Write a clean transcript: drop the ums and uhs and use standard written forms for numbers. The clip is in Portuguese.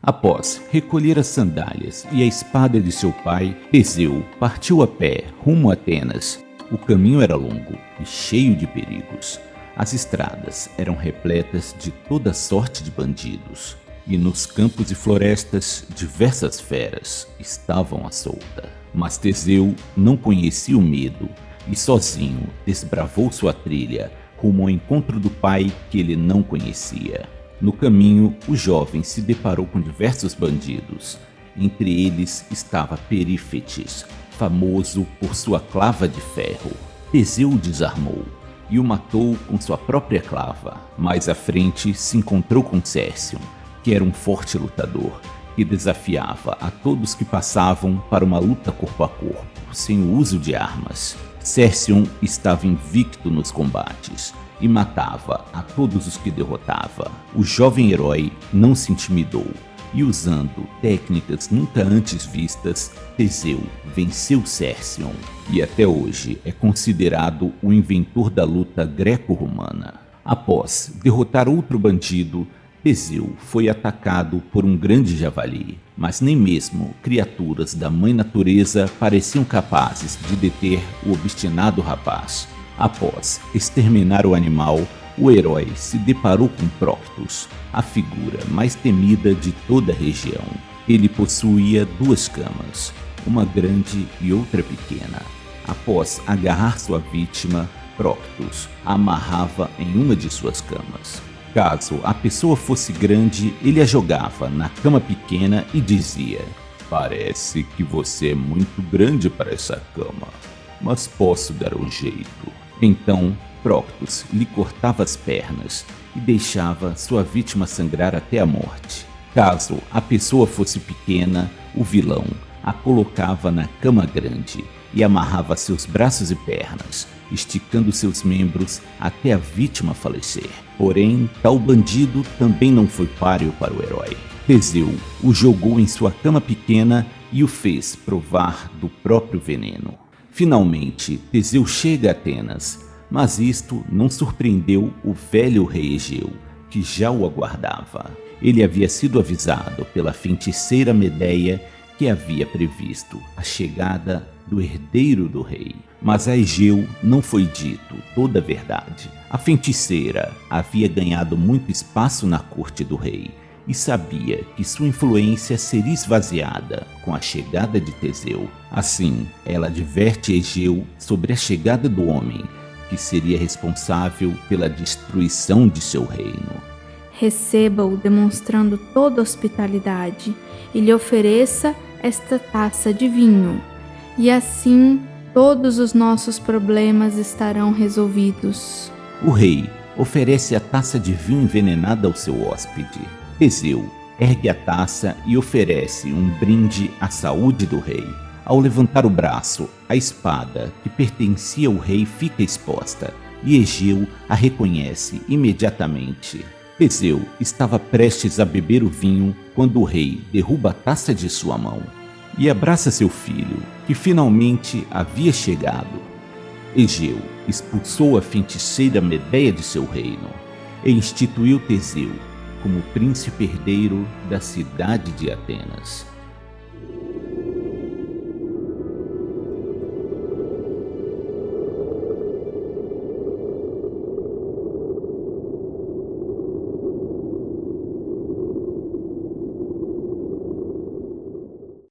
Após recolher as sandálias e a espada de seu pai, Teseu partiu a pé rumo a Atenas. O caminho era longo e cheio de perigos. As estradas eram repletas de toda sorte de bandidos, e nos campos e florestas diversas feras estavam à solta. Mas Teseu não conhecia o medo e sozinho desbravou sua trilha rumo ao encontro do pai que ele não conhecia. No caminho, o jovem se deparou com diversos bandidos. Entre eles estava Perífetes, famoso por sua clava de ferro. Teseu o desarmou e o matou com sua própria clava. Mais à frente se encontrou com Cércio, que era um forte lutador, que desafiava a todos que passavam para uma luta corpo a corpo, sem o uso de armas. Cércio estava invicto nos combates e matava a todos os que derrotava. O jovem herói não se intimidou e, usando técnicas nunca antes vistas, Teseu venceu Cércio e até hoje é considerado o inventor da luta greco-romana. Após derrotar outro bandido, Teseu foi atacado por um grande javali, mas nem mesmo criaturas da mãe natureza pareciam capazes de deter o obstinado rapaz. Após exterminar o animal, o herói se deparou com Proctus, a figura mais temida de toda a região. Ele possuía duas camas, uma grande e outra pequena. Após agarrar sua vítima, Proctus a amarrava em uma de suas camas. Caso a pessoa fosse grande, ele a jogava na cama pequena e dizia: "Parece que você é muito grande para essa cama, mas posso dar um jeito." Então, Proctus lhe cortava as pernas e deixava sua vítima sangrar até a morte. Caso a pessoa fosse pequena, o vilão a colocava na cama grande e amarrava seus braços e pernas, esticando seus membros até a vítima falecer. Porém, tal bandido também não foi páreo para o herói. Teseu o jogou em sua cama pequena e o fez provar do próprio veneno. Finalmente, Teseu chega a Atenas, mas isto não surpreendeu o velho rei Egeu, que já o aguardava. Ele havia sido avisado pela feiticeira Medeia que havia previsto a chegada do herdeiro do rei. Mas a Egeu não foi dito toda a verdade. A feiticeira havia ganhado muito espaço na corte do rei e sabia que sua influência seria esvaziada com a chegada de Teseu. Assim, ela adverte Egeu sobre a chegada do homem que seria responsável pela destruição de seu reino. Receba-o demonstrando toda hospitalidade e lhe ofereça esta taça de vinho, e assim todos os nossos problemas estarão resolvidos. O rei oferece a taça de vinho envenenada ao seu hóspede. Teseu ergue a taça e oferece um brinde à saúde do rei. Ao levantar o braço, a espada que pertencia ao rei fica exposta e Egeu a reconhece imediatamente. Teseu estava prestes a beber o vinho quando o rei derruba a taça de sua mão e abraça seu filho, que finalmente havia chegado. Egeu expulsou a feiticeira Medeia de seu reino e instituiu Teseu como príncipe herdeiro da cidade de Atenas.